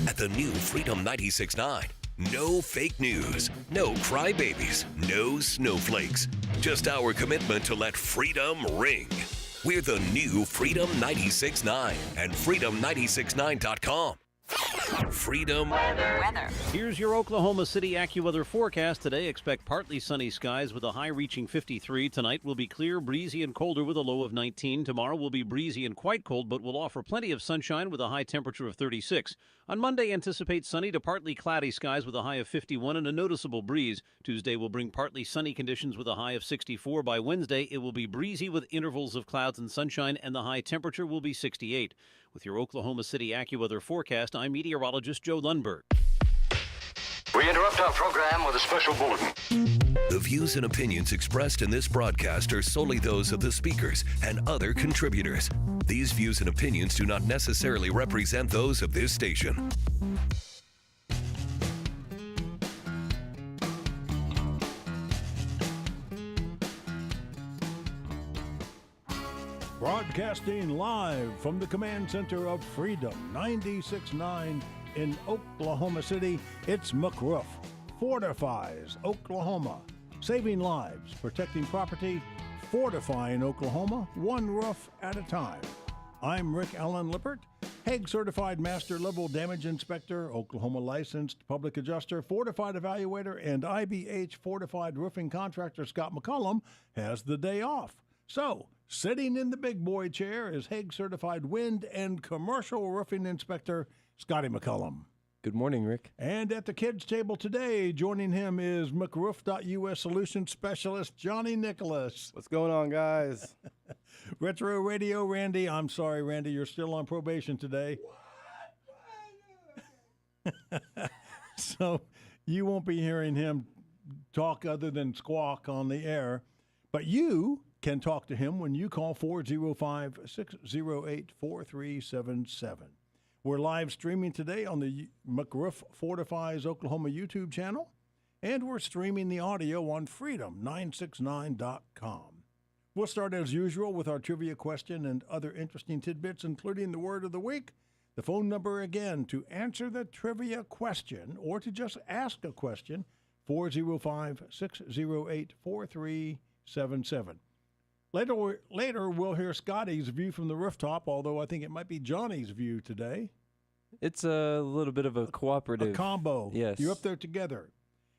at the new Freedom 96.9. No fake news, no crybabies, no snowflakes. Just our commitment to let freedom ring. We're the new Freedom 96.9 and freedom969.com. Freedom Weather. Here's your Oklahoma City AccuWeather forecast today. Expect partly sunny skies with a high reaching 53. Tonight will be clear, breezy, and colder with a low of 19. Tomorrow will be breezy and quite cold, but will offer plenty of sunshine with a high temperature of 36. On Monday, anticipate sunny to partly cloudy skies with a high of 51 and a noticeable breeze. Tuesday will bring partly sunny conditions with a high of 64. By Wednesday, it will be breezy with intervals of clouds and sunshine, and the high temperature will be 68. With your Oklahoma City AccuWeather forecast, I'm meteorologist Joe Lundberg. We interrupt our program with a special bulletin. The views and opinions expressed in this broadcast are solely those of the speakers and other contributors. These views and opinions do not necessarily represent those of this station. Broadcasting live from the command center of Freedom 96.9 in Oklahoma City, it's McRoof Fortifies Oklahoma. Saving lives, protecting property, fortifying Oklahoma, one roof at a time. I'm Rick Allen Lippert, Hague Certified Master Level Damage Inspector, Oklahoma Licensed Public Adjuster, Fortified Evaluator, and IBH Fortified Roofing Contractor Scott McCollum has the day off. So, sitting in the big boy chair is Hague Certified Wind and Commercial Roofing Inspector Scotty McCollum. Good morning, Rick. And at the kids' table today, joining him is McRoof.us Solutions Specialist Johnny Nicholas. What's going on, guys? Retro Radio Randy. I'm sorry, Randy, you're still on probation today. What? So you won't be hearing him talk other than squawk on the air. But you can talk to him when you call 405-608-4377. We're live streaming today on the McRoof Fortifies Oklahoma YouTube channel, and we're streaming the audio on freedom969.com. We'll start as usual with our trivia question and other interesting tidbits, including the word of the week. The phone number again to answer the trivia question or to just ask a question, 405-608-4377. Later, we'll hear Scotty's view from the rooftop, although I think it might be Johnny's view today. It's a little bit of a cooperative. A combo. Yes. You're up there together.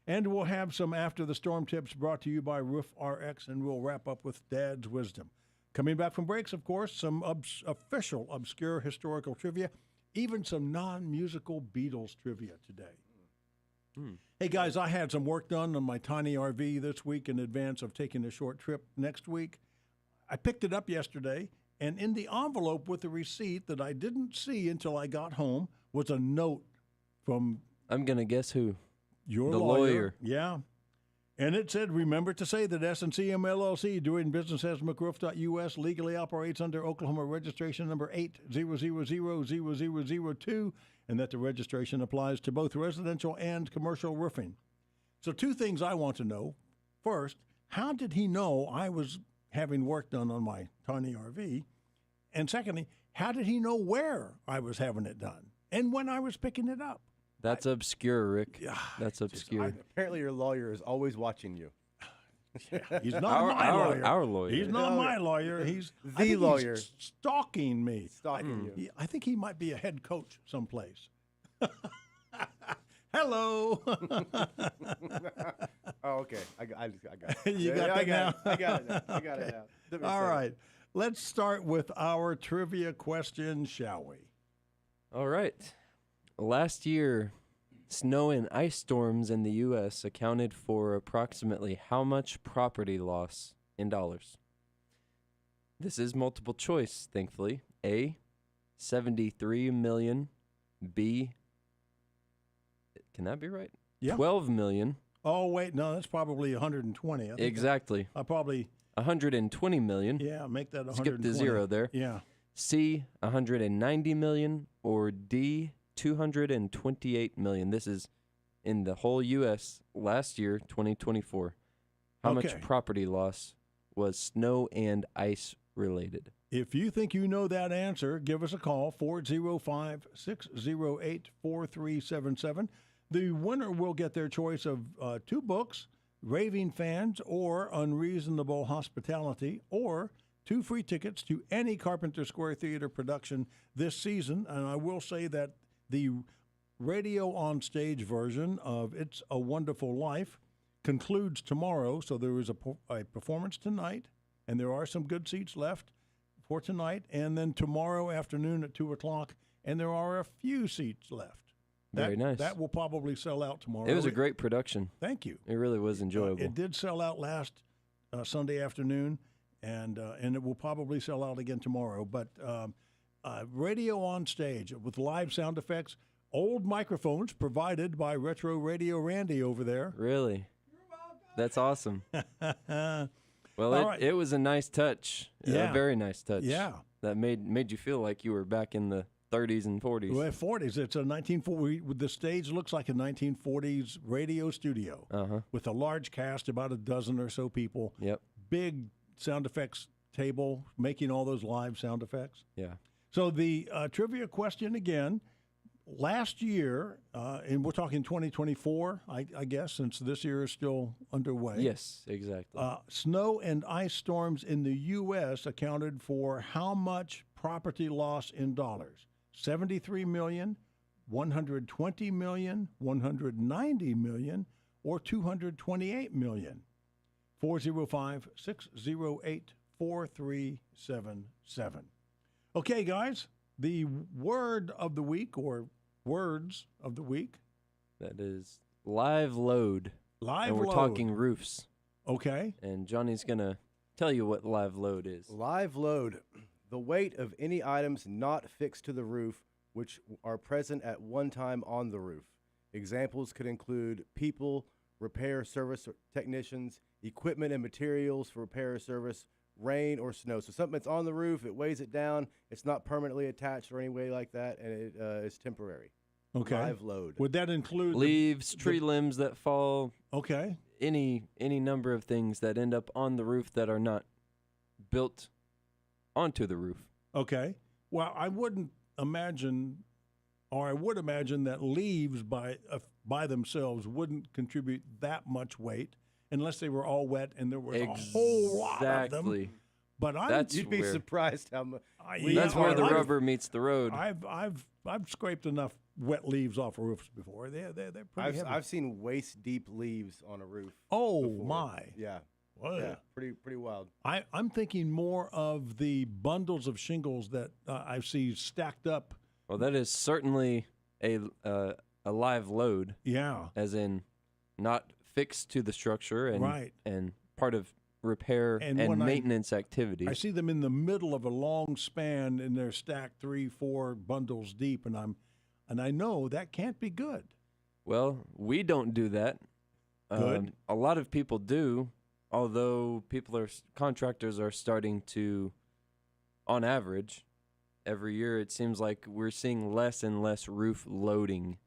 And we'll have some After the Storm tips brought to you by Roof RX, and we'll wrap up with Dad's Wisdom. Coming back from breaks, of course, some official obscure historical trivia, even some non-musical Beatles trivia today. Hey, guys, I had some work done on my tiny RV this week in advance of taking a short trip next week. I picked it up yesterday, and in the envelope with the receipt that I didn't see until I got home was a note from... I'm going to guess who? Your the lawyer. Yeah. And it said, remember to say that S&CM LLC, doing business as McRoof.us, legally operates under Oklahoma registration number 8000002, and that the registration applies to both residential and commercial roofing. So two things I want to know. First, how did he know I was having work done on my tiny RV? And secondly, how did he know where I was having it done and when I was picking it up? That's obscure, Rick. That's obscure. Apparently your lawyer is always watching you. Yeah, he's not my lawyer. Our lawyer. He's not my lawyer. He's the lawyer. He's stalking me. Stalking you. I think he might be a head coach someplace. Hello. Oh, okay. I got it. You got that now? I got it now. I got it now. All right. Let's start with our trivia question, shall we? All right. Last year, snow and ice storms in the U.S. accounted for approximately how much property loss in dollars? This is multiple choice, thankfully. A, 73 million. B, can that be right? Yeah. 12 million. Oh, wait. No, that's probably 120. I think Exactly. I probably... 120 million. Yeah, make that 120. Skip the zero there. Yeah. C, 190 million, or D, 228 million. This is in the whole U.S. last year, 2024. How much property loss was snow and ice related. If you think you know that answer, give us a call, 405-608-4377. The winner will get their choice of 2 books, Raving Fans or Unreasonable Hospitality, or 2 free tickets to any Carpenter Square Theater production this season. And I will say that the radio on stage version of It's a Wonderful Life concludes tomorrow. So there is a performance tonight, and there are some good seats left for tonight, and then tomorrow afternoon at 2 o'clock, and there are a few seats left. Very nice. That will probably sell out tomorrow. It was a great production. Thank you. It really was enjoyable. It did sell out last Sunday afternoon, and it will probably sell out again tomorrow. But radio on stage with live sound effects, old microphones provided by Retro Radio Randy over there. Really? That's awesome. Well, right. it was a nice touch. Yeah. A very nice touch. Yeah. That made you feel like you were back in the 30s and 40s. Well, 40s. It's a 1940. The stage looks like a 1940s radio studio with a large cast, about a dozen or so people. Yep. Big sound effects table making all those live sound effects. Yeah. So the trivia question again. Last year, and we're talking 2024, I guess, since this year is still underway. Yes, exactly. Snow and ice storms in the U.S. accounted for how much property loss in dollars? 73 million, 120 million, 190 million, or 228 million? 405-608-4377. Okay, guys, the word of the week, or words of the week. That is live load. Live and we're load. talking roofs. Okay. And Johnny's going to tell you what live load is. Live load, the weight of any items not fixed to the roof which are present at one time on the roof. Examples could include people, repair service technicians, equipment and materials for repair or service, rain or snow. So something that's on the roof, it weighs it down, it's not permanently attached or any way like that, and it is temporary. Okay. Live load. Would that include leaves, tree limbs that fall? Okay. Any number of things that end up on the roof that are not built onto the roof. Okay. Well, I wouldn't imagine, or I would imagine that leaves by themselves wouldn't contribute that much weight unless they were all wet and there was a whole lot of them. Exactly. But You'd be surprised how much. That's where the rubber meets the road. I've scraped enough wet leaves off of roofs before. They're pretty heavy. I've seen waist deep leaves on a roof. Oh before. my! Yeah. Whoa. Yeah, pretty wild. I'm thinking more of the bundles of shingles that I see stacked up. Well, that is certainly a live load. Yeah. As in, not fixed to the structure and right. and part of repair and maintenance activities. I see them in the middle of a long span, and they're stacked 3-4 bundles deep, and I know that can't be good. Well, we don't do that. Good. A lot of people do. Although contractors are starting to, on average, every year it seems like we're seeing less and less roof loading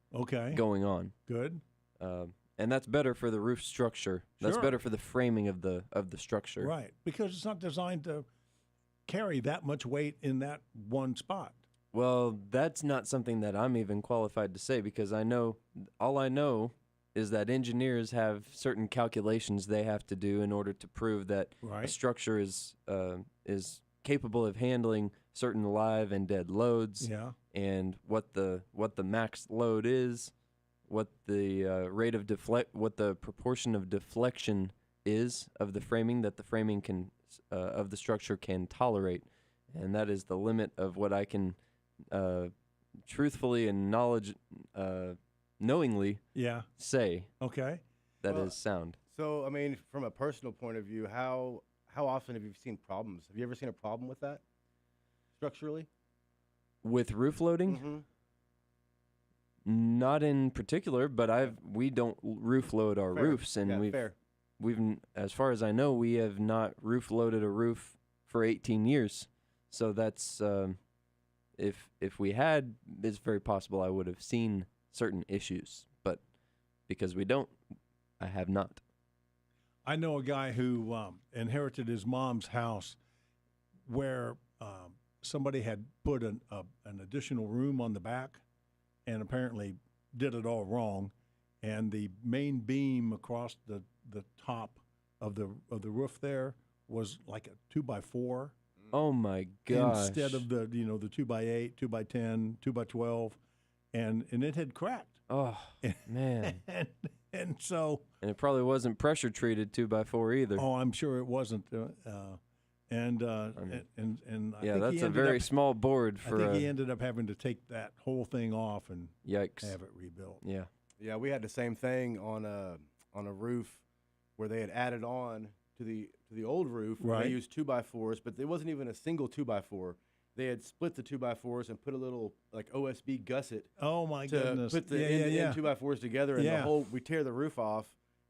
going on. Good. And that's better for the roof structure. That's better for the framing of the structure. Right, because it's not designed to carry that much weight in that one spot. Well, that's not something that I'm even qualified to say, because all I know is that engineers have certain calculations they have to do in order to prove that a structure is capable of handling certain live and dead loads. Yeah. And what the max load is, what the rate of what the proportion of deflection is of the framing that the framing can of the structure can tolerate, and that is the limit of what I can truthfully and knowingly say. Okay. That is sound. So, I mean, from a personal point of view, how often have you seen problems? Have you ever seen a problem with that structurally? With roof loading? Mm-hmm. Not in particular, but we don't roof load our roofs, and we've as far as I know, we have not roof loaded a roof for 18 years. So that's if we had, it's very possible I would have seen certain issues, but because we don't, I have not. I know a guy who inherited his mom's house where somebody had put an additional room on the back, and apparently did it all wrong, and the main beam across the top of the roof there was like a 2x4. Oh my gosh! Instead of the 2x8, 2x10, 2x12, and it had cracked. Oh man! and so it probably wasn't pressure treated 2x4 either. Oh, I'm sure it wasn't. And I yeah, think that's a very small board for. I think he ended up having to take that whole thing off and yikes, have it rebuilt. Yeah, yeah, we had the same thing on a roof where they had added on to the old roof. Right. They used 2x4s, but there wasn't even a single 2x4. They had split the 2x4s and put a little like OSB gusset. Oh my to goodness! Put the end 2x4s together, and Yeah. we tear the roof off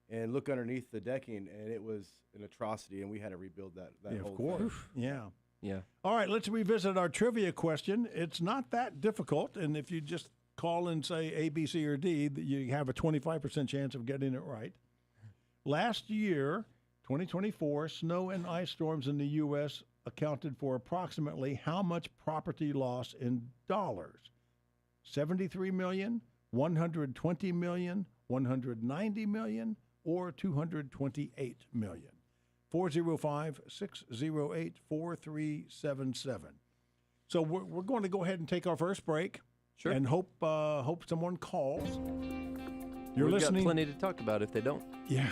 and look underneath the decking, and it was an atrocity, and we had to rebuild that whole of course. thing. Yeah. All right, let's revisit our trivia question. It's not that difficult, and if you just call and say A, B, C, or D, you have a 25% chance of getting it right. Last year, 2024, snow and ice storms in the U.S. accounted for approximately how much property loss in dollars? 73 million, 120 million, 190 million, or 228 million? 405-608-4377. So we're going to go ahead and take our first break. Sure. And hope someone calls. We've got plenty to talk about if they don't. Yeah.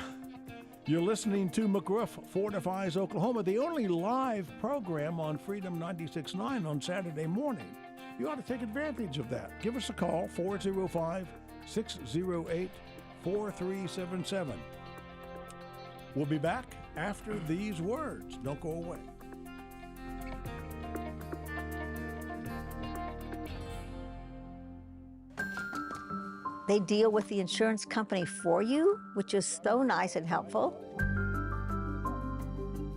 You're listening to McRoof Fortifies Oklahoma, the only live program on Freedom 96.9 on Saturday morning. You ought to take advantage of that. Give us a call, 405-608-4377. We'll be back after these words. Don't go away. They deal with the insurance company for you, which is so nice and helpful.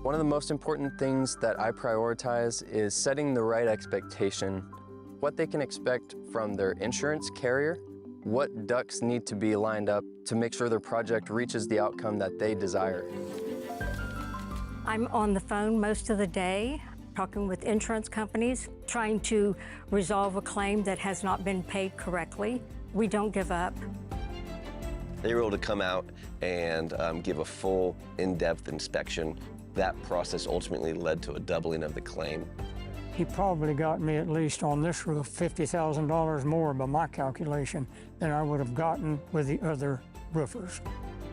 One of the most important things that I prioritize is setting the right expectation, what they can expect from their insurance carrier, what ducks need to be lined up to make sure their project reaches the outcome that they desire. I'm on the phone most of the day, talking with insurance companies, trying to resolve a claim that has not been paid correctly. We don't give up. They were able to come out and give a full, in-depth inspection. That process ultimately led to a doubling of the claim. He probably got me, at least on this roof, $50,000 more by my calculation than I would have gotten with the other roofers.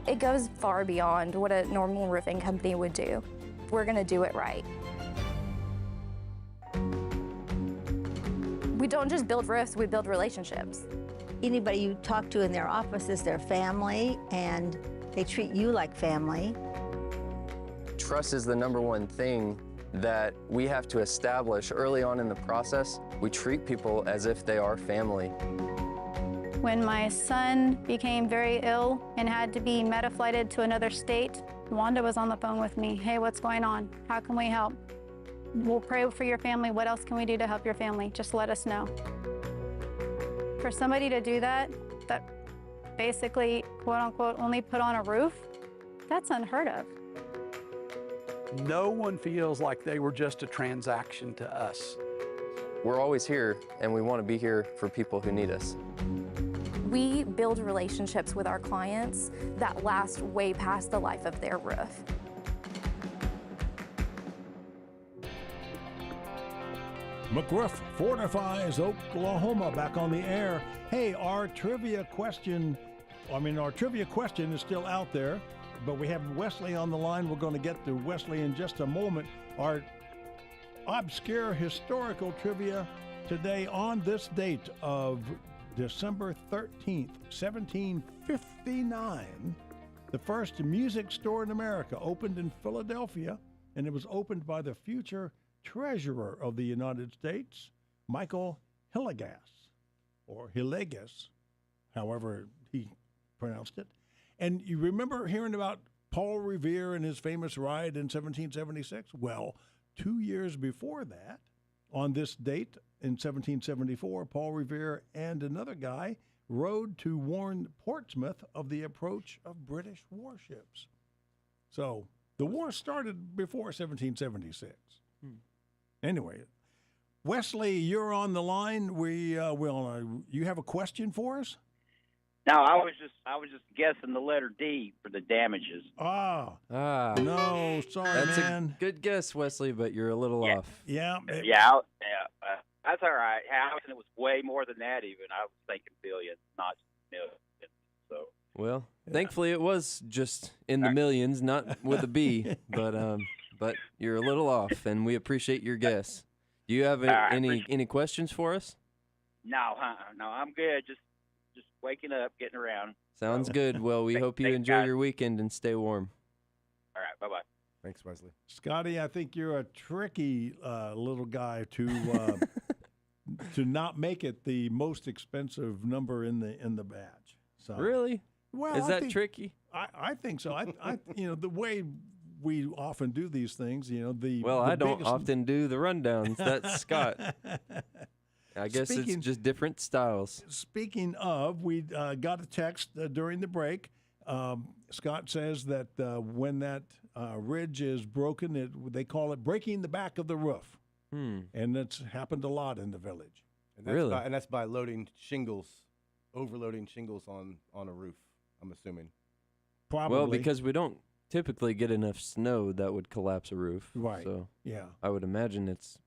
It goes far beyond what a normal roofing company would do. We're gonna do it right. We don't just build roofs, we build relationships. Anybody you talk to in their office is their family, and they treat you like family. Trust is the number one thing that we have to establish early on in the process. We treat people as if they are family. When my son became very ill and had to be meta-flighted to another state, Wanda was on the phone with me. Hey, what's going on? How can we help? We'll pray for your family. What else can we do to help your family? Just let us know. For somebody to do that basically, quote unquote, only put on a roof, that's unheard of. No one feels like they were just a transaction to us. We're always here, and we want to be here for people who need us. We build relationships with our clients that last way past the life of their roof. McRoof Fortifies Oklahoma back on the air. Hey, our trivia question is still out there, but we have Wesley on the line. We're going to get to Wesley in just a moment. Our obscure historical trivia today on this date of December 13th, 1759. The first music store in America opened in Philadelphia, and it was opened by the future Treasurer of the United States, Michael Hillegas, or Hillegas, however he pronounced it. And you remember hearing about Paul Revere and his famous ride in 1776? Well, 2 years before that, on this date in 1774, Paul Revere and another guy rode to warn Portsmouth of the approach of British warships. So the war started before 1776. Anyway, Wesley, you're on the line. You have a question for us? No, I was just guessing the letter D for the damages. No, sorry, That's man. a good guess, Wesley, but you're a little off. Yeah. That's all right. It was way more than that. Even I was thinking billions, not millions. So. Well, thankfully it was just in the millions, not with a B. But you're a little off, and we appreciate your guess. Do you have any questions for us? No, I'm good. Just waking up, getting around. Sounds good. Well, we hope you enjoy your weekend and stay warm. All right, bye-bye. Thanks, Wesley. Scotty, I think you're a tricky little guy to to not make it the most expensive number in the badge. So Really? well, Is that tricky? I think so. I the way we often do these things, I don't often do the rundowns. That's Scott. I guess it's just different styles. Speaking of, we got a text during the break. Scott says that when that ridge is broken, they call it breaking the back of the roof. And that's happened a lot in the village. And that's that's by loading shingles, overloading shingles on a roof, I'm assuming. Probably. Well, because we don't typically get enough snow that would collapse a roof. Right. So yeah, I would imagine it's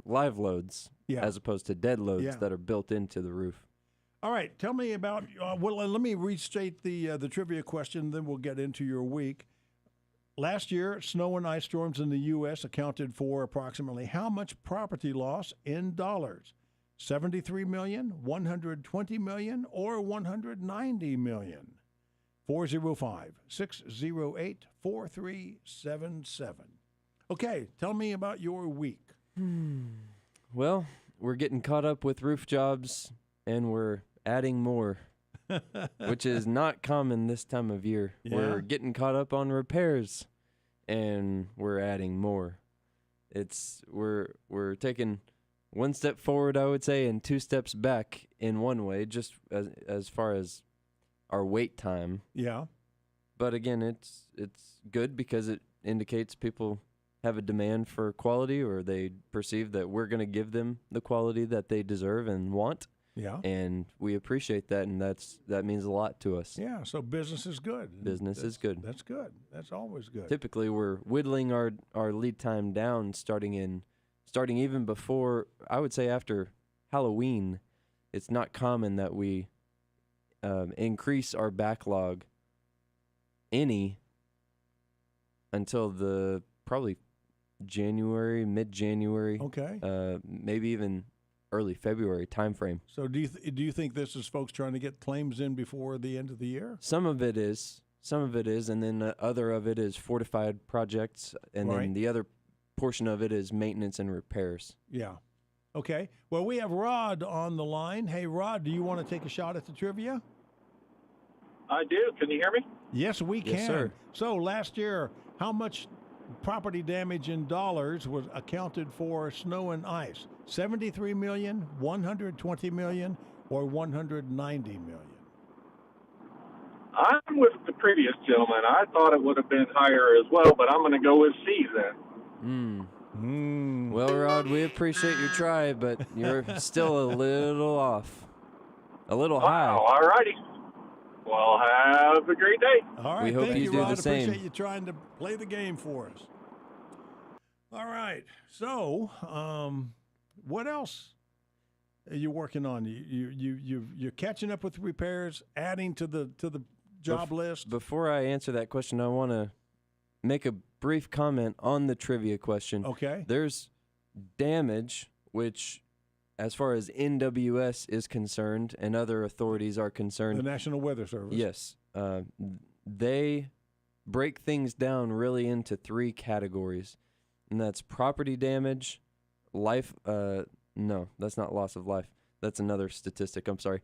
live loads as opposed to dead loads that are built into the roof. All right, tell me about. Let me restate the trivia question, then we'll get into your week. Last year, snow and ice storms in the U.S. accounted for approximately how much property loss in dollars? $73 million, $120 million, or $190 million? 405-608-4377. Okay, tell me about your week. Well, we're getting caught up with roof jobs, and we're adding more, which is not common this time of year. Yeah. We're getting caught up on repairs, and we're adding more. We're taking one step forward, I would say, and two steps back in one way, just as far as our wait time. Yeah. But again, it's good because it indicates people have a demand for quality, or they perceive that we're going to give them the quality that they deserve and want. Yeah. And we appreciate that, and that means a lot to us. Yeah, so business is good. Business is good. That's good. That's always good. Typically, we're whittling our lead time down starting even before, I would say after Halloween. It's not common that we increase our backlog until the probably January, mid-January. Okay. Maybe even early February timeframe. So do you think this is folks trying to get claims in before the end of the year? Some of it is, and then other of it is fortified projects, and then the other portion of it is maintenance and repairs. Yeah. Okay. Well, we have Rod on the line. Hey, Rod, do you want to take a shot at the trivia? I do. Can you hear me? Yes, we can. Yes, sir. So last year, how much property damage in dollars was accounted for snow and ice? $73 million, $120 million, or $190 million? I'm with the previous gentleman. I thought it would have been higher as well, but I'm going to go with C then. Well, Rod, we appreciate your try, but you're still a little off. A little high. All righty. Well, have a great day. All right. We hope thank you do Rod. the same. Appreciate you trying to play the game for us. All right. So, what else are you working on? You're catching up with repairs, adding to the job list. Before I answer that question, I want to make a brief comment on the trivia question. Okay. There's damage, which, as far as NWS is concerned and other authorities are concerned, The National Weather Service. yes, they break things down really into three categories, and that's property damage, life. No, that's not loss of life. That's another statistic. I'm sorry.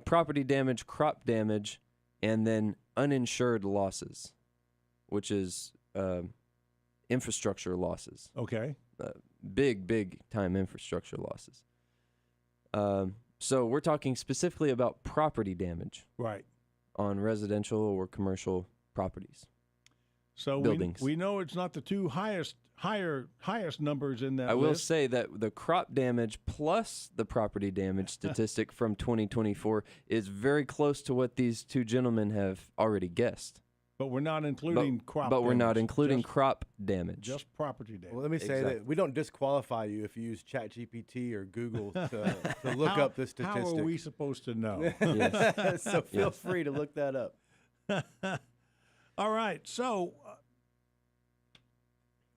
Property damage, crop damage, and then uninsured losses, which is infrastructure losses. Okay. Big time infrastructure losses. So we're talking specifically about property damage. Right. On residential or commercial properties. So buildings. we know it's not the two highest highest numbers in that I will list. say that the crop damage plus the property damage statistic from 2024 is very close to what these two gentlemen have already guessed. But we're not including crop But damage. we're not including crop damage. Just property damage. Well, let me say that we don't disqualify you if you use ChatGPT or Google to look up this statistic. How are we supposed to know? So feel free to look that up. All right. So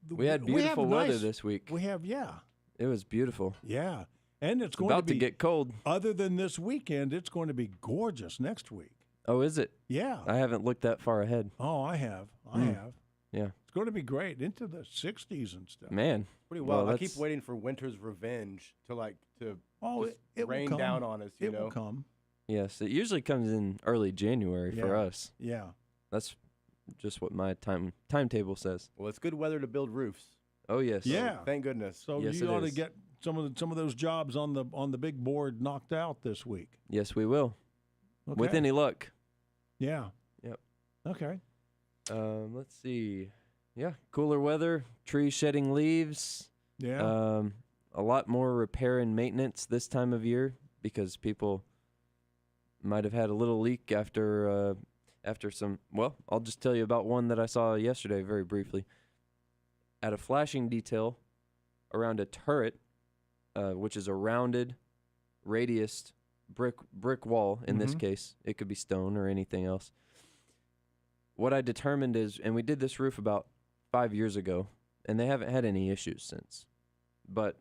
we had beautiful weather this week. We have, It was beautiful. Yeah. And it's going about to be get cold. Other than this weekend, it's going to be gorgeous next week. Oh, is it? Yeah. I haven't looked that far ahead. Oh, I have. I have. Yeah. It's going to be great into the 60s and stuff. Man. Pretty well. I keep waiting for winter's revenge to it rain will come. down on us. It will come. Yes, it usually comes in early January for us. Yeah. That's just what my timetable says. Well, it's good weather to build roofs. Oh yes. Yeah. Thank goodness. So yes, you ought to get some of those jobs on the big board knocked out this week. Yes, we will. Okay. With any luck. Yeah. Yep. Okay. Let's see. Yeah, cooler weather, trees shedding leaves. Yeah. A lot more repair and maintenance this time of year because people might have had a little leak after some. Well, I'll just tell you about one that I saw yesterday very briefly. At a flashing detail around a turret, which is a rounded, radiused brick wall. In this case, it could be stone or anything else. What I determined is, and we did this roof about 5 years ago, and they haven't had any issues since. But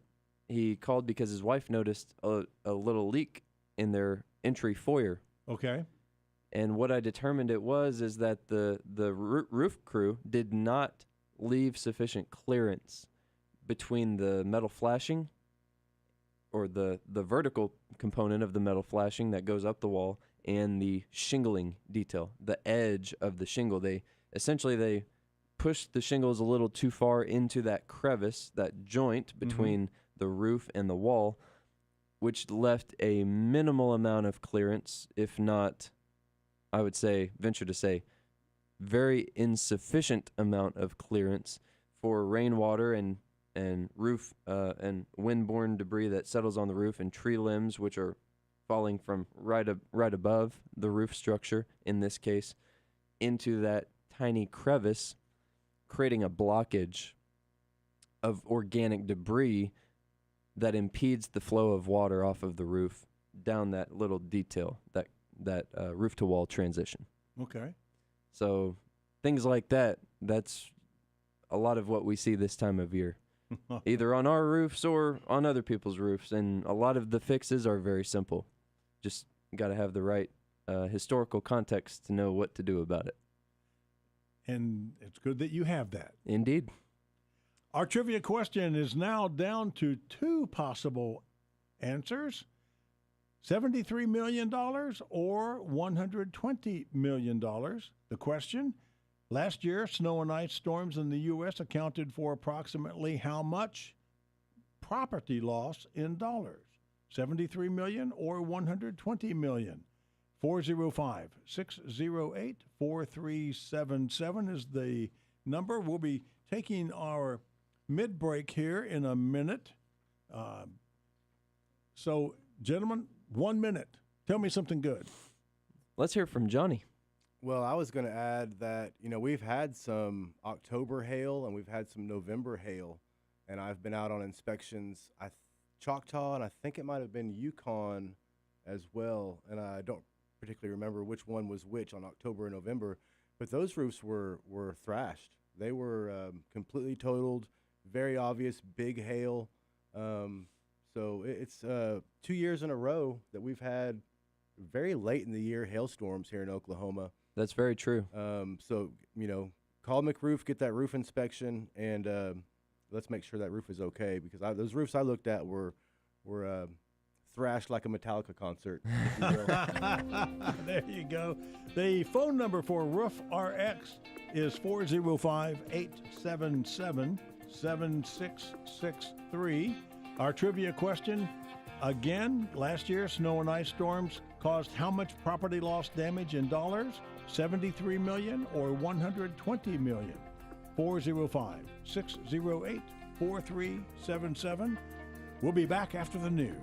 he called because his wife noticed a little leak in their entry foyer. Okay. And what I determined it was is that the roof crew did not leave sufficient clearance between the metal flashing or the vertical component of the metal flashing that goes up the wall and the shingling detail, the edge of the shingle. They pushed the shingles a little too far into that crevice, that joint between the roof and the wall, which left a minimal amount of clearance, if not, I would say, venture to say, very insufficient amount of clearance for rainwater and roof and windborne debris that settles on the roof and tree limbs, which are falling from right above the roof structure, in this case, into that tiny crevice, creating a blockage of organic debris that impedes the flow of water off of the roof down that little detail, that roof-to-wall transition. Okay. So things like that, that's a lot of what we see this time of year, either on our roofs or on other people's roofs. And a lot of the fixes are very simple. Just got to have the right historical context to know what to do about it. And it's good that you have that. Indeed. Our trivia question is now down to two possible answers. $73 million or $120 million. The question, last year, snow and ice storms in the U.S. accounted for approximately how much property loss in dollars? $73 million or $120 million? 405-608-4377 is the number. We'll be taking our mid-break here in a minute. So, gentlemen, 1 minute. Tell me something good. Let's hear from Johnny. Well, I was going to add that, we've had some October hail and we've had some November hail, and I've been out on inspections, Choctaw, and I think it might have been Yukon as well, and I don't particularly remember which one was which on October and November, but those roofs were thrashed. They were completely totaled, very obvious, big hail. So it's 2 years in a row that we've had very late in the year hailstorms here in Oklahoma. That's very true. So, call McRoof, get that roof inspection, and let's make sure that roof is okay, because those roofs I looked at were thrashed like a Metallica concert, if you will. There you go. The phone number for Roof RX is 405-877-7663. Our trivia question, again, last year, snow and ice storms caused how much property loss damage in dollars? $73 million or $120 million? 405-608-4377. We'll be back after the news.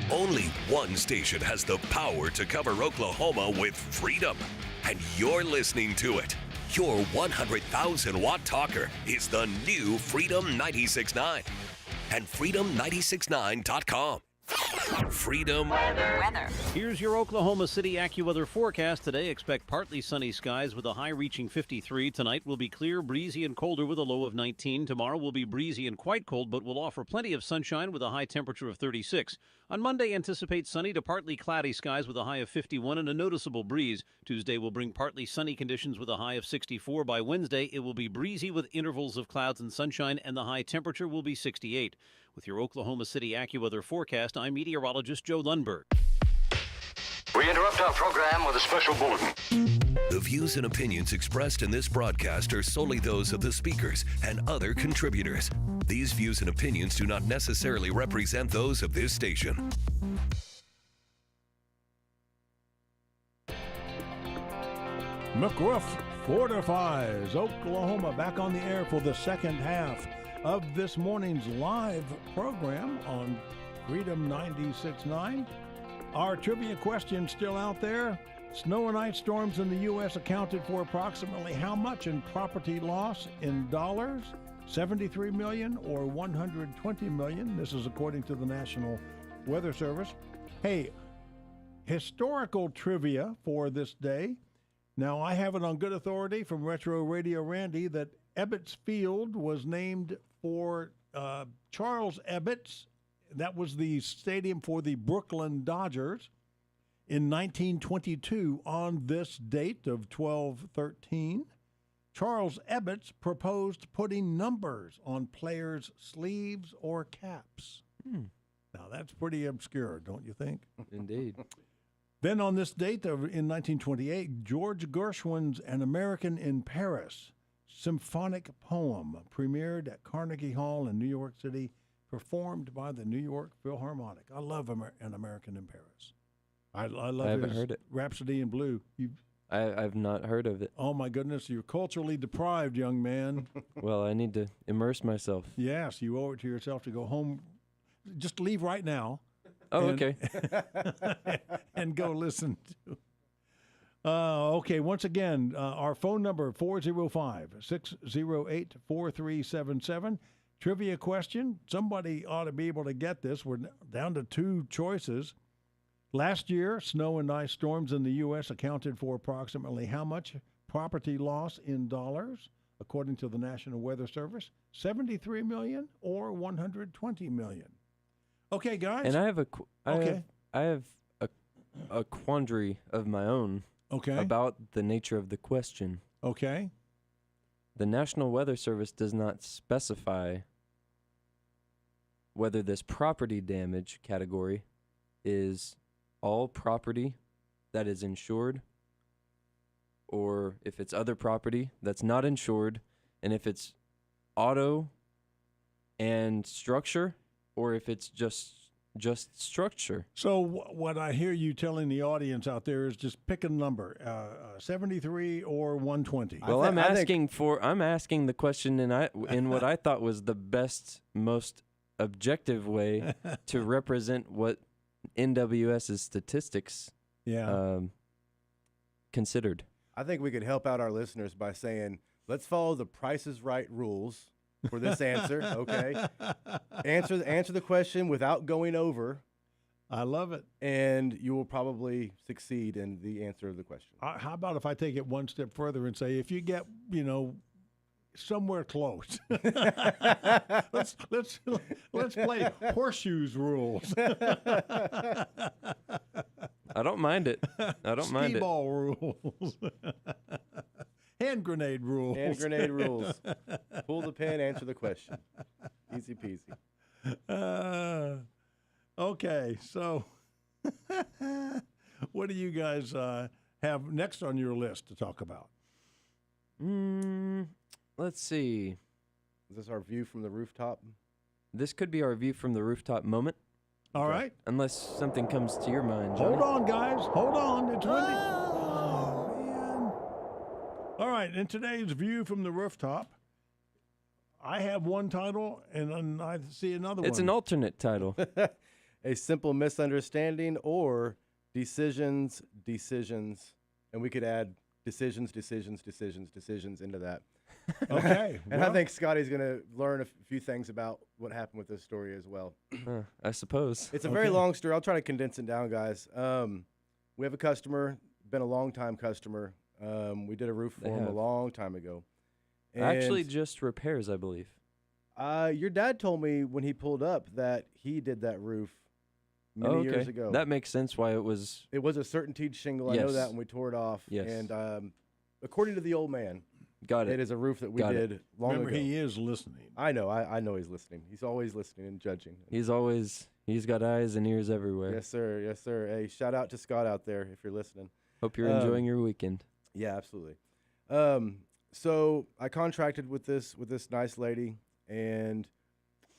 Only one station has the power to cover Oklahoma with freedom, and you're listening to it. Your 100,000-watt talker is the new Freedom 96.9 and freedom969.com. Freedom weather. Here's your Oklahoma City AccuWeather forecast. Today, expect partly sunny skies with a high reaching 53. Tonight will be clear, breezy, and colder with a low of 19. Tomorrow will be breezy and quite cold, but will offer plenty of sunshine with a high temperature of 36. On Monday, anticipate sunny to partly cloudy skies with a high of 51 and a noticeable breeze. Tuesday will bring partly sunny conditions with a high of 64. By Wednesday, it will be breezy with intervals of clouds and sunshine, and the high temperature will be 68. With your Oklahoma City AccuWeather forecast, I'm meteorologist Joe Lundberg. We interrupt our program with a special bulletin. The views and opinions expressed in this broadcast are solely those of the speakers and other contributors. These views and opinions do not necessarily represent those of this station. McRoof Fortifies, Oklahoma, back on the air for the second half of this morning's live program on Freedom 96.9. Our trivia question still out there. Snow and ice storms in the U.S. accounted for approximately how much in property loss in dollars? 73 million or 120 million? This is according to the National Weather Service. Hey, historical trivia for this day. Now, I have it on good authority from Retro Radio Randy that Ebbets Field was named for Charles Ebbets. That was the stadium for the Brooklyn Dodgers in 1922 on this date of 12/13. Charles Ebbets proposed putting numbers on players' sleeves or caps. Now, that's pretty obscure, don't you think? Indeed. Then on this date in 1928, George Gershwin's An American in Paris symphonic poem premiered at Carnegie Hall in New York City, performed by the New York Philharmonic. I love An American in Paris. I love I haven't his heard it. Rhapsody in Blue. I've not heard of it. Oh, my goodness. You're culturally deprived, young man. Well, I need to immerse myself. Yes, you owe it to yourself to go home. Just leave right now. Oh, okay. And go listen to. Okay, once again, our phone number, 405-608-4377. Trivia question. Somebody ought to be able to get this. We're down to two choices. Last year, snow and ice storms in the U.S. accounted for approximately how much property loss in dollars? According to the National Weather Service, 73 million or 120 million. Okay, guys. And I have Okay. I have a quandary of my own. Okay. About the nature of the question. Okay. The National Weather Service does not specify whether this property damage category is all property that is insured, or if it's other property that's not insured, and if it's auto and structure, or if it's just structure. So what I hear you telling the audience out there is just pick a number, 73 or 120. Well, I'm asking the question in what I thought was the best, most objective way to represent what NWS's statistics considered. I think we could help out our listeners by saying, let's follow the Price is Right rules for this answer, okay? Answer the question without going over. I love it. And you will probably succeed in the answer of the question. How about if I take it one step further and say, if you get, somewhere close, let's play horseshoes rules. I don't mind it. I don't mind it. Skee-ball rules. Hand grenade rules. Hand grenade rules. Pull the pin, answer the question. Easy peasy. Okay, so what do you guys have next on your list to talk about? Let's see. Is this our view from the rooftop? This could be our view from the rooftop moment. All right. Unless something comes to your mind, Johnny. Hold on, guys. Hold on. It's windy. Oh, man. All right. In today's view from the rooftop, I have one title, and then I see another one. It's an alternate title. A simple misunderstanding or decisions, and we could add decisions into that. Okay. And I think Scotty's going to learn a few things about what happened with this story as well. I suppose. It's a very long story. I'll try to condense it down, guys. We have a customer, been a long-time customer. We did a roof for him a long time ago. And actually, just repairs, I believe. Your dad told me when he pulled up that he did that roof many years ago. That makes sense why it was. It was a certainteed shingle. Yes. I know that when we tore it off. Yes. And according to the old man, got it. It is a roof that we did long Remember, ago. he is listening. I know. I know he's listening. He's always listening and judging. He's got eyes and ears everywhere. Yes, sir. Yes, sir. Hey, shout out to Scott out there if you're listening. Hope you're enjoying your weekend. Yeah, absolutely. So I contracted with this nice lady, and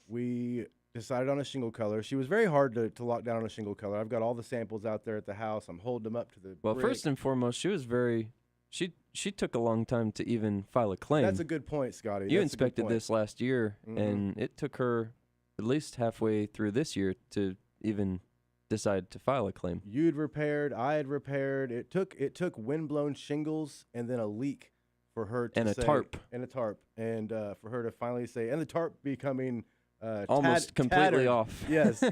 we decided on a shingle color. She was very hard to lock down on a shingle color. I've got all the samples out there at the house. I'm holding them up to the brick. First and foremost, she was very. She took a long time to even file a claim. That's a good point, Scotty. You inspected this last year, and it took her at least halfway through this year to even decide to file a claim. You'd repaired, I had repaired. It took windblown shingles and then a leak for her to say, a tarp, and for her to finally say, and the tarp becoming almost completely tattered. off. Yes,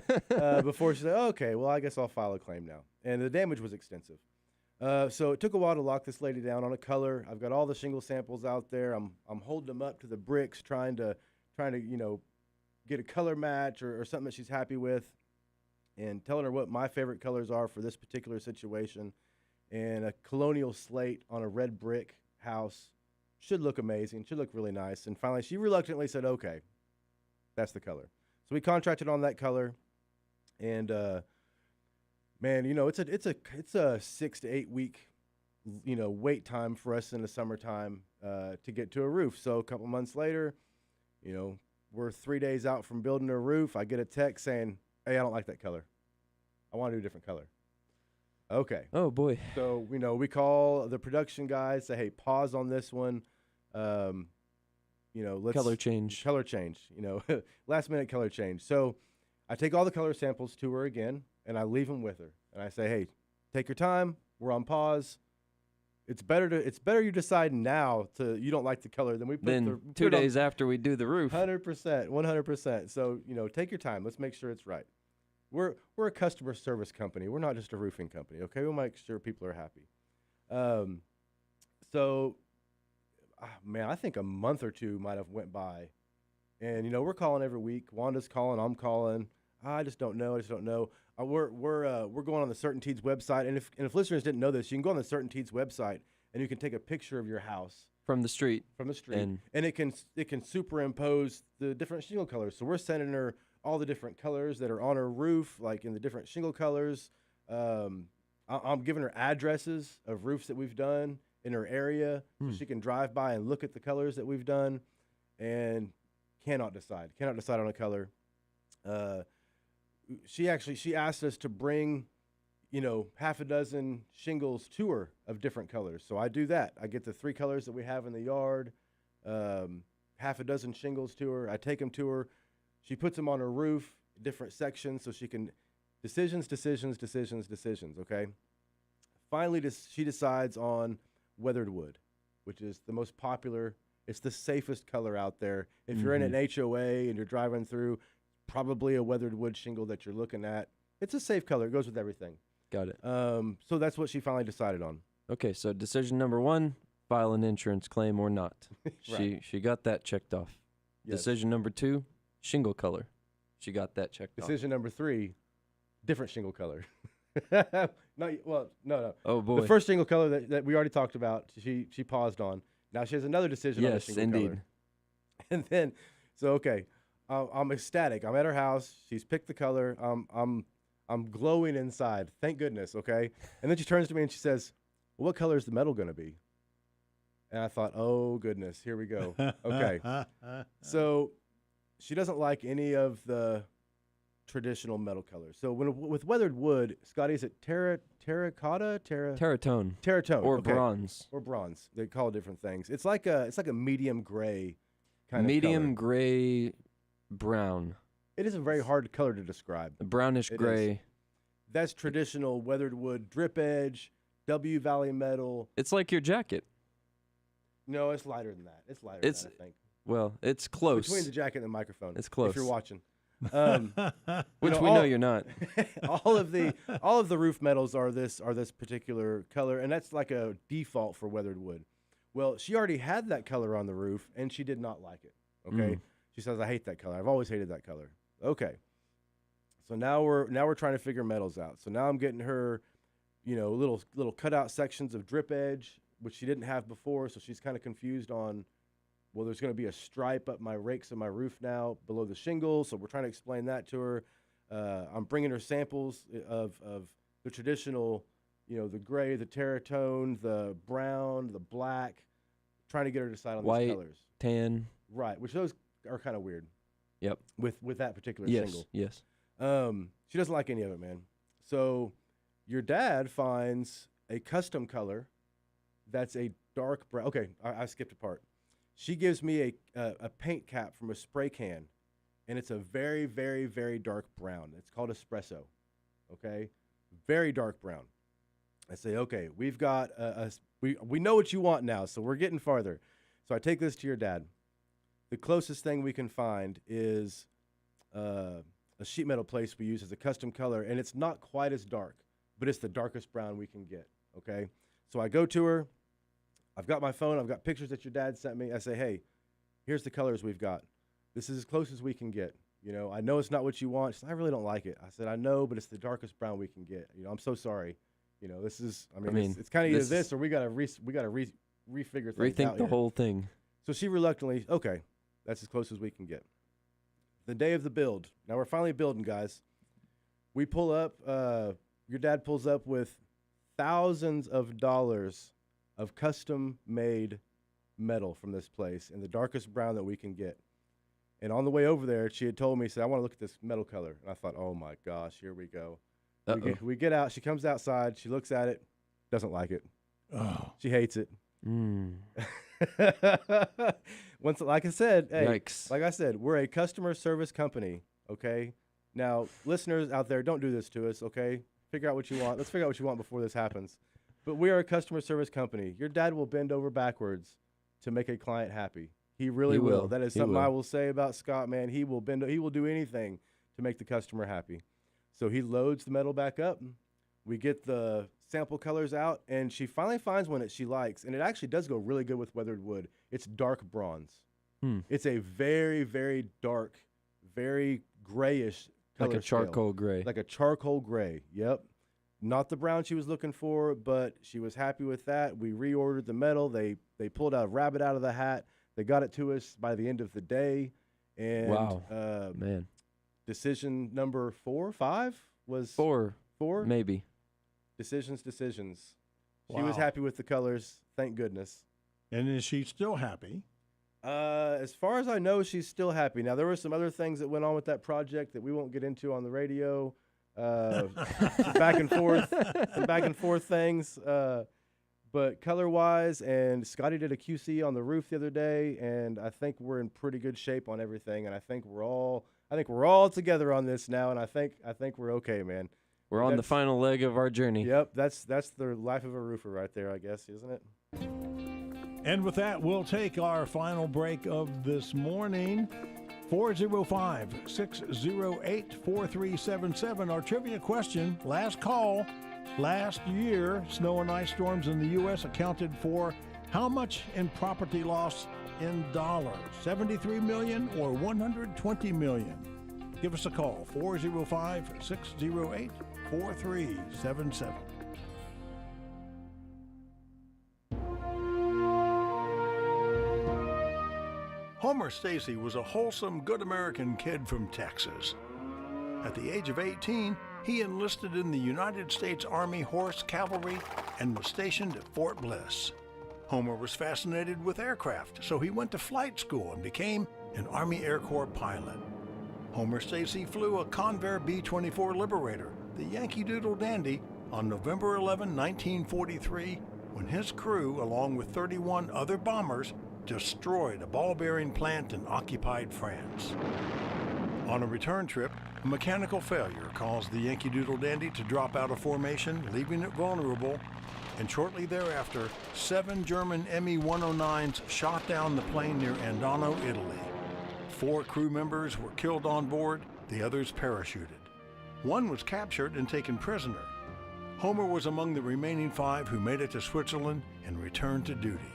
before she said, okay, well, I guess I'll file a claim now. And the damage was extensive. So it took a while to lock this lady down on a color. I've got all the shingle samples out there. I'm holding them up to the bricks, trying to get a color match or something that she's happy with, and telling her what my favorite colors are for this particular situation. And a colonial slate on a red brick house should look amazing, should look really nice. And finally, she reluctantly said, okay, that's the color. So we contracted on that color, and man, it's a 6 to 8 week, wait time for us in the summertime to get to a roof. So a couple months later, we're 3 days out from building a roof. I get a text saying, hey, I don't like that color. I want to do a different color. Okay. Oh, boy. So, we call the production guys, say, hey, pause on this one. Let's color change, last minute color change. So I take all the color samples to her again, and I leave them with her. And I say, hey, take your time. We're on pause. It's better you decide now you don't like the color than we put 2 days after we do the roof. 100%. So, take your time. Let's make sure it's right. we're a customer service company. We're not just a roofing company, okay? We'll make sure people are happy. Man, I think a month or two might have went by. And, you know, we're calling every week. Wanda's calling, I'm calling. I just don't know. We're going on the CertainTeed's website. And if listeners didn't know this, you can go on the CertainTeed's website and you can take a picture of your house. From the street. And it can superimpose the different shingle colors. So we're sending her all the different colors that are on her roof, like in the different shingle colors. I'm giving her addresses of roofs that we've done in her area so she can drive by and look at the colors that we've done, and cannot decide on a color. She asked us to bring, you know, half a dozen shingles to her of different colors. So I do that. I get the 3 colors that we have in the yard, half a dozen shingles to her. I take them to her. She puts them on her roof, different sections, so she can decisions, okay? Finally, she decides on weathered wood, which is the most popular. It's the safest color out there. If you're in an HOA and you're driving through, probably a weathered wood shingle that you're looking at. It's a safe color. It goes with everything. Got it. So that's what she finally decided on. Okay, so decision number 1, file an insurance claim or not. Right. She got that checked off. Yes. Decision number 2, shingle color. She got that checked off. Decision number 3, different shingle color. No. Oh, boy. The first shingle color that we already talked about, she paused on. Now she has another decision on the shingle indeed. color. And then, okay, I'm ecstatic. I'm at her house. She's picked the color. I'm glowing inside. Thank goodness, okay? And then she turns to me and she says, well, what color is the metal going to be? And I thought, oh, goodness, here we go. Okay. So she doesn't like any of the traditional metal colors. So with weathered wood, Scotty, is it terracotta? Terratone. Terratone. Or okay. bronze. Or bronze. They call it different things. It's like a medium gray kind of medium color. gray brown. It is a very hard color to describe. A brownish gray. Is. That's traditional weathered wood, drip edge, W Valley metal. It's like your jacket. No, it's lighter than that. It's lighter than that, I think. Well, it's close. Between the jacket and the microphone. It's close. If you're watching. Which we know you're not. all of the roof metals are this particular color, and that's like a default for weathered wood. Well, she already had that color on the roof, and she did not like it. Okay, she says, "I hate that color. I've always hated that color." Okay, so now we're trying to figure metals out. So now I'm getting her, you know, little cutout sections of drip edge, which she didn't have before. So she's kind of confused on. Well, there's going to be a stripe up my rakes on my roof now below the shingles, so we're trying to explain that to her. I'm bringing her samples of the traditional, you know, the gray, the terratone, the brown, the black, trying to get her to decide on white, these colors. Tan. Right, which those are kind of weird. Yep. With that particular shingle. Yes. She doesn't like any of it, man. So your dad finds a custom color that's a dark brown. Okay, I skipped a part. She gives me a paint cap from a spray can, and it's a very, very, very dark brown. It's called espresso, okay? Very dark brown. I say, okay, we've got we know what you want now, so we're getting farther. So I take this to your dad. The closest thing we can find is a sheet metal place we use as a custom color, and it's not quite as dark, but it's the darkest brown we can get, okay? So I go to her. I've got my phone. I've got pictures that your dad sent me. I say, hey, here's the colors we've got. This is as close as we can get. You know, I know it's not what you want. She said, I really don't like it. I said, I know, but it's the darkest brown we can get. You know, I'm so sorry. You know, this is. I mean it's kind of either this or we gotta refigure things rethink out the here. whole thing. So she reluctantly, okay, that's as close as we can get. The day of the build. Now we're finally building, guys. We pull up. Your dad pulls up with thousands of dollars of custom-made metal from this place in the darkest brown that we can get. And on the way over there, she had told me, said, I want to look at this metal color. And I thought, oh, my gosh, here we go. We get out. She comes outside. She looks at it. Doesn't like it. Oh. She hates it. Once, like I said, Yikes. Like I said, we're a customer service company, okay? Now, listeners out there, don't do this to us, okay? Figure out what you want. Let's figure out what you want before this happens. But we are a customer service company. Your dad will bend over backwards to make a client happy. He really will. That is something I will say about Scott, man. He will do anything to make the customer happy. So he loads the metal back up. We get the sample colors out, and she finally finds one that she likes, and it actually does go really good with weathered wood. It's dark bronze. It's a very, very dark, very grayish color Like a charcoal gray. Like a charcoal gray, yep. Not the brown she was looking for, but she was happy with that. We reordered the metal. They pulled a rabbit out of the hat. They got it to us by the end of the day. And wow, man. Decision number 4, 5 was... Four, maybe. Decisions. Wow. She was happy with the colors, thank goodness. And is she still happy? As far as I know, she's still happy. Now, there were some other things that went on with that project that we won't get into on the radio. Some back and forth things. But color-wise, and Scotty did a QC on the roof the other day, and I think we're in pretty good shape on everything. And I think we're all together on this now, and I think we're okay, man. We're on the final leg of our journey. Yep, that's the life of a roofer right there, I guess, isn't it? And with that, we'll take our final break of this morning. 405-608-4377. Our trivia question, last call. Last year, snow and ice storms in the U.S. accounted for how much in property loss in dollars? 73 million or 120 million? Give us a call, 405-608-4377. Homer Stacy was a wholesome, good American kid from Texas. At the age of 18, he enlisted in the United States Army Horse Cavalry and was stationed at Fort Bliss. Homer was fascinated with aircraft, so he went to flight school and became an Army Air Corps pilot. Homer Stacy flew a Convair B-24 Liberator, the Yankee Doodle Dandy, on November 11, 1943, when his crew, along with 31 other bombers, destroyed a ball-bearing plant in occupied France. On a return trip, a mechanical failure caused the Yankee Doodle Dandy to drop out of formation, leaving it vulnerable, and shortly thereafter, 7 German Me-109s shot down the plane near Andano, Italy. 4 crew members were killed on board, the others parachuted. 1 was captured and taken prisoner. Homer was among the remaining 5 who made it to Switzerland and returned to duty.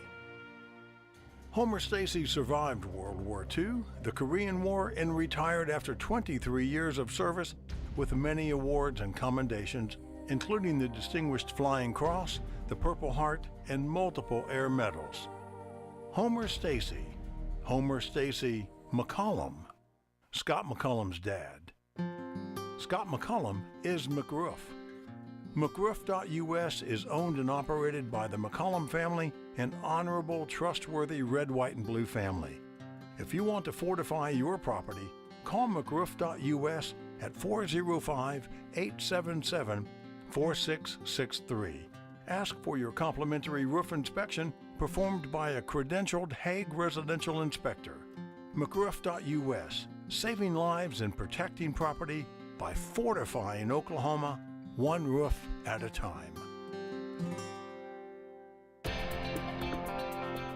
Homer Stacy survived World War II, the Korean War, and retired after 23 years of service with many awards and commendations, including the Distinguished Flying Cross, the Purple Heart, and multiple air medals. Homer Stacy McCollum, Scott McCollum's dad. Scott McCollum is McRoof. McRoof.us is owned and operated by the McCollum family, an honorable, trustworthy red, white, and blue family. If you want to fortify your property, call McRoof.us at 405-877-4663. Ask for your complimentary roof inspection performed by a credentialed Hague residential inspector. McRoof.us, saving lives and protecting property by fortifying Oklahoma, one roof at a time.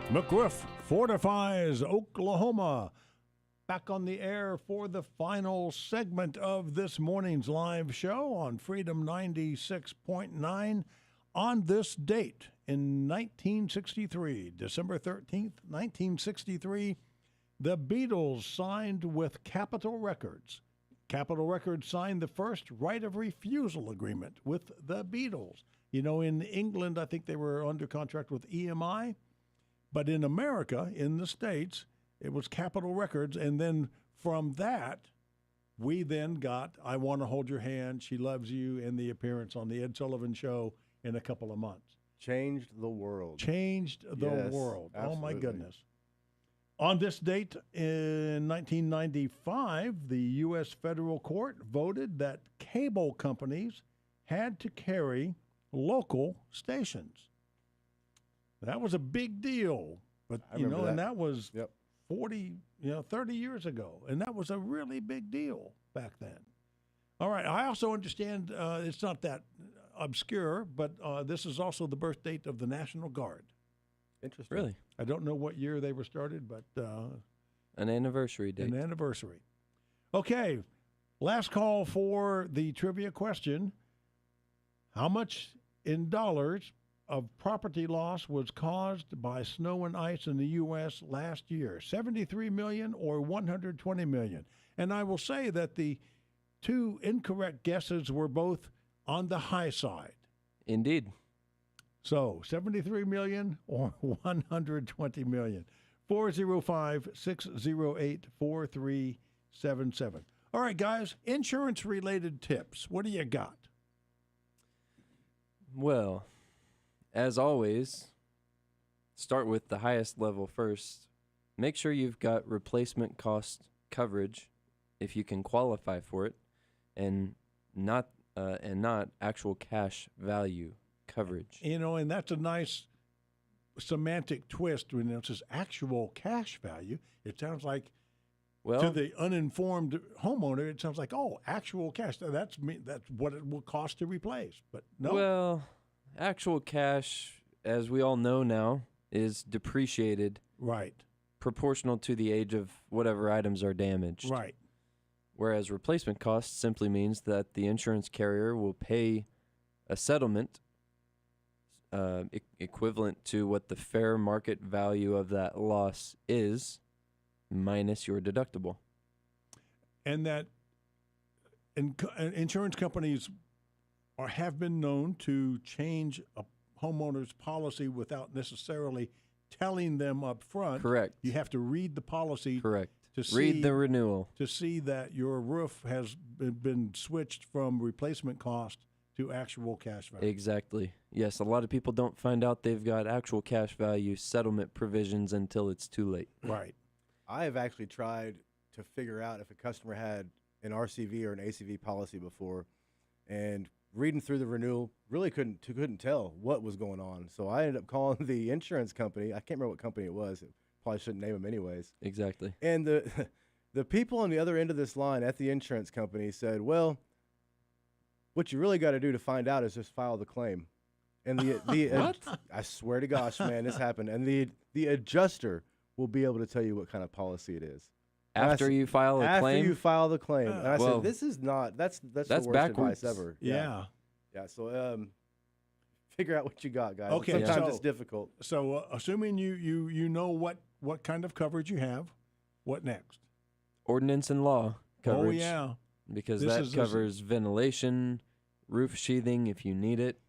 McRoof Fortifies Oklahoma. Back on the air for the final segment of this morning's live show on Freedom 96.9 on this date in 1963, December 13th, 1963, the Beatles signed with Capitol Records. Capitol Records signed the first right of refusal agreement with the Beatles. You know, in England, I think they were under contract with EMI, but in America, in the States, it was Capitol Records, and then from that, we then got I Want to Hold Your Hand, She Loves You, and the appearance on the Ed Sullivan Show in a couple of months. Changed the world. Changed the world. Absolutely. Oh, my goodness. On this date in 1995, the U.S. federal court voted that cable companies had to carry local stations. That was a big deal, but and that was 30 years ago, and that was a really big deal back then. All right, I also understand it's not that obscure, but this is also the birth date of the National Guard. Interesting. Really? I don't know what year they were started, but an anniversary date. An anniversary. Okay, Last call for the trivia question. How much in dollars of property loss was caused by snow and ice in the U.S. last year? 73 million or 120 million? And I will say that the two incorrect guesses were both on the high side. Indeed. So 73 million or 120 million. 405-608-4377. All right, guys, insurance-related tips. What do you got? Well, as always, start with the highest level first. Make sure you've got replacement cost coverage if you can qualify for it, and not actual cash value coverage. You know, and that's a nice semantic twist when it says actual cash value. It sounds like, to the uninformed homeowner, it sounds like, oh, actual cash. That's what it will cost to replace. But no. Well, actual cash, as we all know now, is depreciated. Right. Proportional to the age of whatever items are damaged. Right. Whereas replacement cost simply means that the insurance carrier will pay a settlement equivalent to what the fair market value of that loss is, minus your deductible. And that insurance companies have been known to change a homeowner's policy without necessarily telling them up front. Correct. You have to read the policy. Correct. To read the renewal. To see that your roof has been switched from replacement cost to actual cash value. Exactly. Yes, a lot of people don't find out they've got actual cash value settlement provisions until it's too late. Right. I have actually tried to figure out if a customer had an RCV or an ACV policy before, and reading through the renewal, really couldn't tell what was going on. So I ended up calling the insurance company. I can't remember what company it was. Probably shouldn't name them anyways. Exactly. And the people on the other end of this line at the insurance company said, well, what you really got to do to find out is just file the claim. And what? I swear to gosh, man, this happened. And the adjuster will be able to tell you what kind of policy it is. After you file a claim? After you file the claim. And I said, this is not, that's the worst backwards. advice ever. Yeah. Yeah, so figure out what you got, guys. Okay, Sometimes it's difficult. So assuming you know what kind of coverage you have, what next? Ordinance and law coverage. Oh, yeah. Because that covers ventilation, roof sheathing if you need it.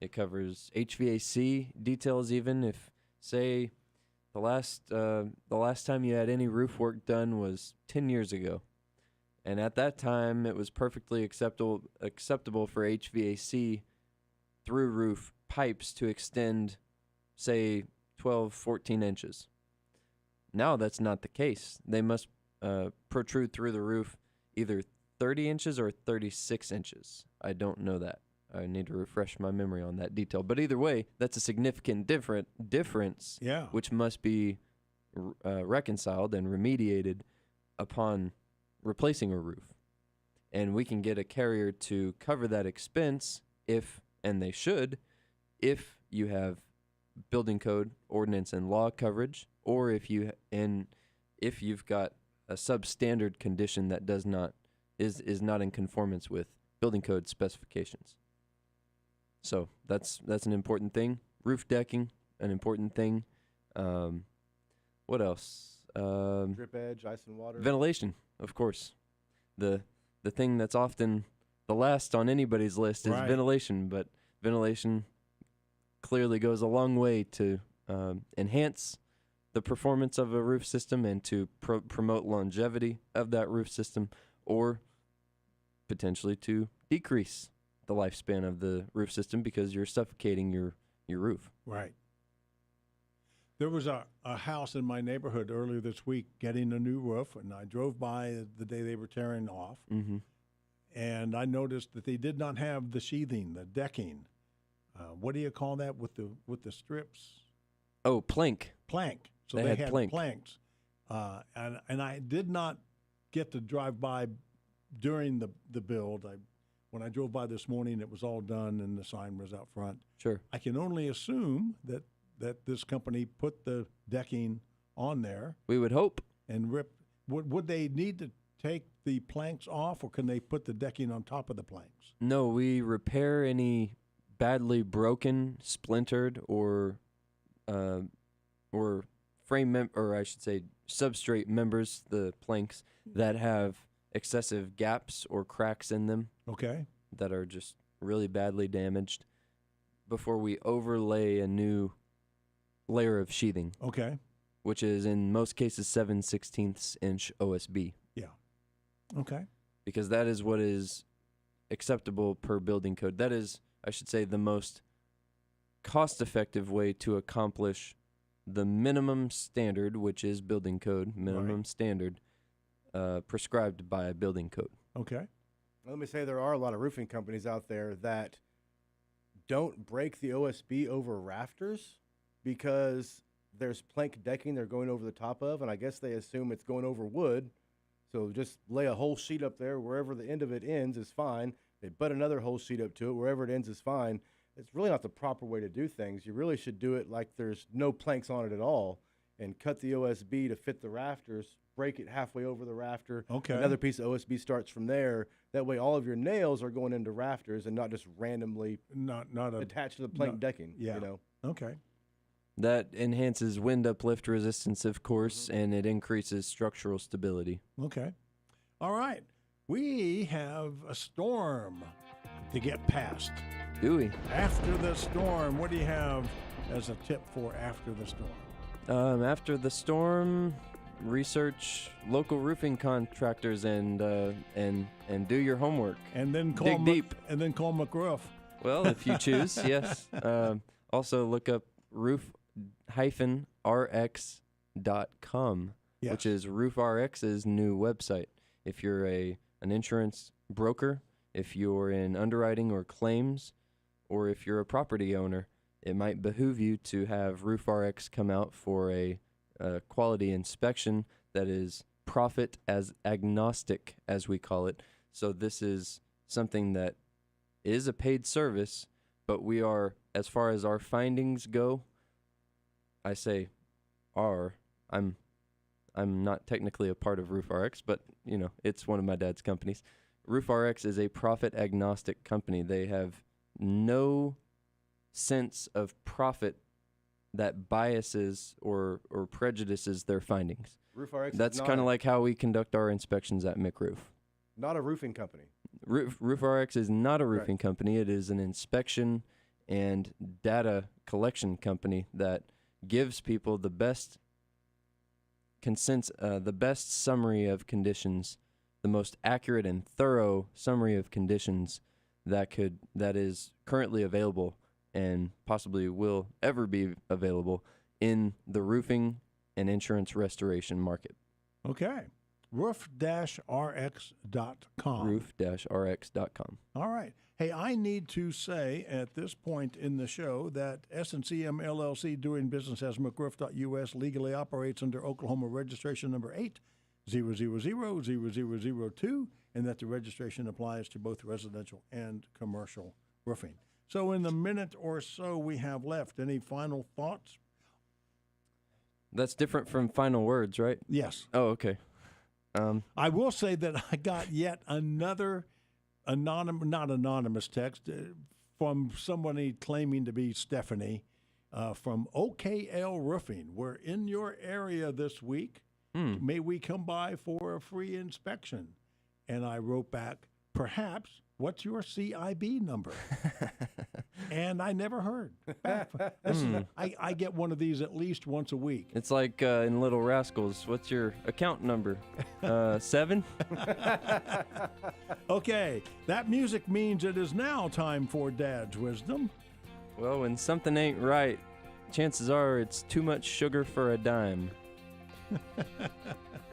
It covers HVAC details even if, say, the last time you had any roof work done was 10 years ago. And at that time, it was perfectly acceptable for HVAC through roof pipes to extend, say, 12, 14 inches. Now that's not the case. They must protrude through the roof either 30 inches or 36 inches. I don't know that. I need to refresh my memory on that detail. But either way, that's a significant difference, which must be reconciled and remediated upon replacing a roof. And we can get a carrier to cover that expense if, and they should, if you have building code, ordinance, and law coverage, or if you've got a substandard condition that is not in conformance with building code specifications. So that's an important thing. Roof decking, an important thing. What else? Drip edge, ice and water. Ventilation, of course. The thing that's often the last on anybody's list is ventilation, but ventilation clearly goes a long way to enhance the performance of a roof system and to promote longevity of that roof system, or potentially to decrease the lifespan of the roof system because you're suffocating your roof. Right. There was a house in my neighborhood earlier this week getting a new roof, and I drove by the day they were tearing off, and I noticed that they did not have the sheathing, the decking. What do you call that with the strips? Oh, plank. Plank. So they had planks. And I did not get to drive by during the build. When I drove by this morning, it was all done and the sign was out front. Sure. I can only assume that this company put the decking on there. We would hope. And would they need take the planks off, or can they put the decking on top of the planks? No, we repair any badly broken, splintered, or substrate members, the planks that have excessive gaps or cracks in them. Okay. That are just really badly damaged, before we overlay a new layer of sheathing. Okay. Which is in most cases 7/16 inch OSB. Yeah. Okay. Because that is what is acceptable per building code. That is, I should say, the most cost-effective way to accomplish the minimum standard, which is building code, minimum standard, prescribed by a building code. Okay. Let me say there are a lot of roofing companies out there that don't break the OSB over rafters because there's plank decking they're going over the top of, and I guess they assume it's going over wood. So just lay a whole sheet up there. Wherever the end of it ends is fine. They butt another whole sheet up to it. Wherever it ends is fine. It's really not the proper way to do things. You really should do it like there's no planks on it at all, and cut the OSB to fit the rafters, break it halfway over the rafter. Okay. Another piece of OSB starts from there. That way all of your nails are going into rafters and not just randomly attached to the plank decking. Yeah. You know? Okay. That enhances wind uplift resistance, of course, and it increases structural stability. Okay. All right. We have a storm to get past. Do we? After the storm, what do you have as a tip for after the storm? After the storm, research local roofing contractors and do your homework. And then call dig deep. And then call McRoof. Well, if you choose, yes. Also look up roof-rx.com, which is RoofRx's new website. If you're an insurance broker, if you're in underwriting or claims, or if you're a property owner, it might behoove you to have RoofRx come out for a quality inspection that is profit as agnostic, as we call it. So this is something that is a paid service, but we are, as far as our findings go, I say I'm not technically a part of RoofRx, but you know, it's one of my dad's companies. RoofRx is a profit agnostic company. They have no sense of profit that biases or prejudices their findings. RoofRx That's kind of like how we conduct our inspections at McRoof. Not a roofing company. RoofRx is not a roofing company. It is an inspection and data collection company that gives people the best the best summary of conditions, the most accurate and thorough summary of conditions that is currently available and possibly will ever be available in the roofing and insurance restoration market. Okay. Roof-rx.com. Roof-rx.com. All right. Hey, I need to say at this point in the show that S&CM LLC, doing business as McRoof.us, legally operates under Oklahoma registration number 8000002, and that the registration applies to both residential and commercial roofing. So in the minute or so we have left, any final thoughts? That's different from final words, right? Yes. Oh, okay. I will say that I got yet another not anonymous text from somebody claiming to be Stephanie from OKL Roofing. We're in your area this week. May we come by for a free inspection? And I wrote back, perhaps, what's your CIB number? And I never heard back. I get one of these at least once a week. It's like in Little Rascals, what's your account number? 7? Okay, that music means it is now time for Dad's Wisdom. Well, when something ain't right, chances are it's too much sugar for a dime.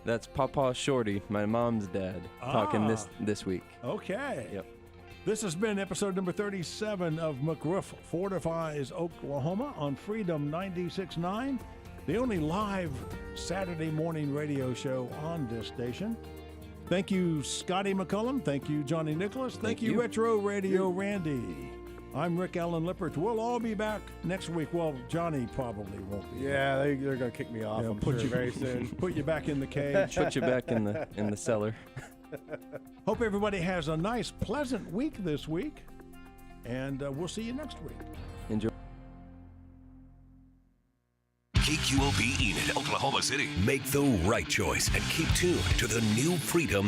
That's Papa Shorty, my mom's dad, talking this week. Okay. Yep. This has been episode number 37 of McRoof Fortifies Oklahoma on Freedom 96.9, the only live Saturday morning radio show on this station. Thank you, Scotty McCullum. Thank you, Johnny Nicholas. Thank you, Retro Radio Randy. I'm Rick Allen Lippert. We'll all be back next week. Well, Johnny probably won't be. Yeah, they're going to kick me off, I'm sure, very soon. Put you back in the cage. Put you back in the cellar. Hope everybody has a nice, pleasant week this week, and we'll see you next week. Enjoy. KQOP Enid, Oklahoma City. Make the right choice and keep tuned to the new Freedom